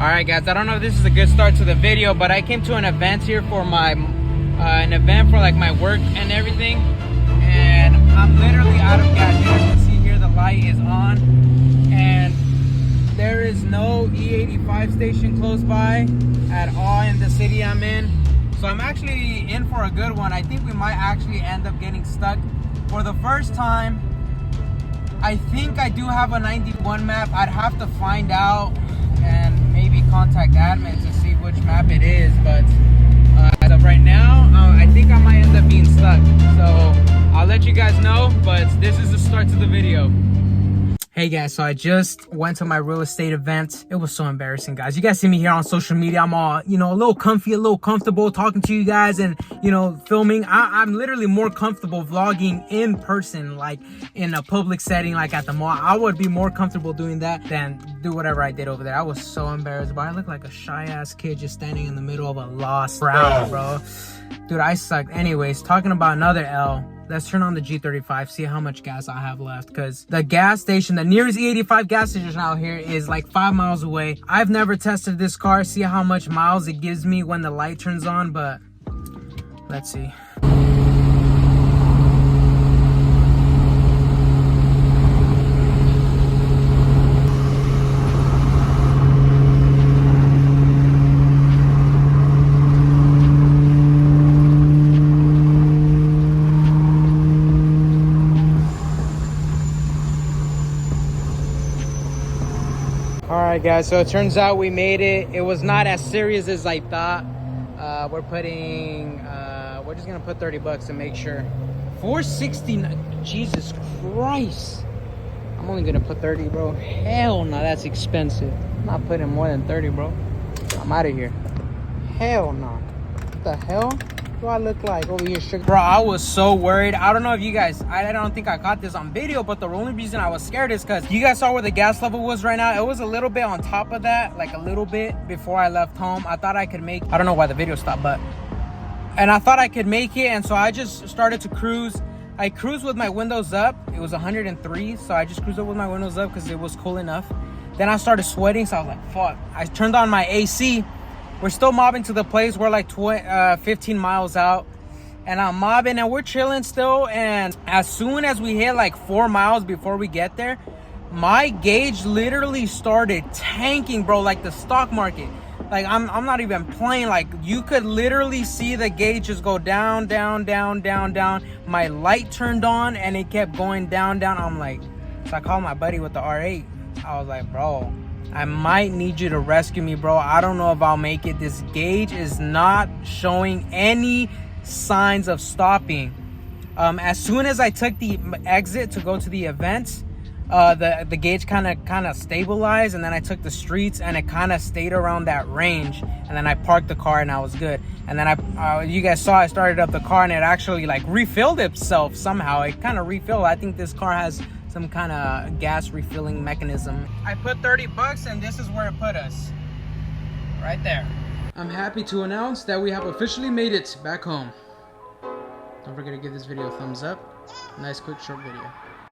Alright guys, I don't know if this is a good start to the video, but I came to an event here for my an event for like my work and everything, and I'm literally out of gas. You guys can see here the light is on, and there is no E85 station close by at all in the city I'm in. So I'm actually in for a good one. I think we might actually end up getting stuck for the first time. I think I do have a 91 map. I'd have to find out and maybe contact admin to see which map it is, but as of right now, I think I might end up being stuck. So I'll let you guys know, but this is the start to the video. Hey guys, so I just went to my real estate event. It was so embarrassing, guys. You guys see me here on social media. I'm all, you know, a little comfy, a little comfortable talking to you guys and, you know, filming. I'm literally more comfortable vlogging in person, like in a public setting, like at the mall. I would be more comfortable doing that than do whatever I did over there. I was so embarrassed, but I look like a shy-ass kid just standing in the middle of a lost crowd, bro. Dude, I sucked. Anyways, talking about another L. Let's turn on the G35, see how much gas I have left, because the gas station, the nearest E85 gas station out here is like 5 miles away. I've never tested this car, see how much miles it gives me when the light turns on, but let's see. Alright guys, so it turns out we made it. It was not as serious as I thought. We're just gonna put 30 bucks to make sure. 469, Jesus Christ. I'm only gonna put 30, bro. Hell no, that's expensive. I'm not putting more than 30, bro. I'm out of here. Hell no. What the hell do I look like over here, sugar? Bro, I was so worried. I don't know if you guys, I don't think I caught this on video, but the only reason I was scared is because you guys saw where the gas level was right now. It was a little bit on top of that, like a little bit before I left home. I thought I could make, I don't know why the video stopped, and I thought I could make it, and so I just started to cruise. I cruised with my windows up. It was 103, so I just cruised up with my windows up because it was cool enough. Then I started sweating, so I was like, fuck. I turned on my AC. We're still mobbing to the place. We're like 15 miles out, and I'm mobbing and we're chilling still. And as soon as we hit like 4 miles before we get there, my gauge literally started tanking, bro, like the stock market. Like I'm not even playing. Like you could literally see the gauge just go down, down, down, down, down. My light turned on and it kept going down, down. I'm like, so I called my buddy with the R8. I was like, bro, I might need you to rescue me, bro. I don't know if I'll make it. This gauge is not showing any signs of stopping. As soon as I took the exit to go to the event, the gauge kind of stabilized, and then I took the streets and it kind of stayed around that range, and then I parked the car and I was good. And then you guys saw I started up the car and it actually like refilled itself somehow. It kind of refilled. I think this car has some kind of gas refilling mechanism. I put 30 bucks and this is where it put us. Right there. I'm happy to announce that we have officially made it back home. Don't forget to give this video a thumbs up. Nice quick short video.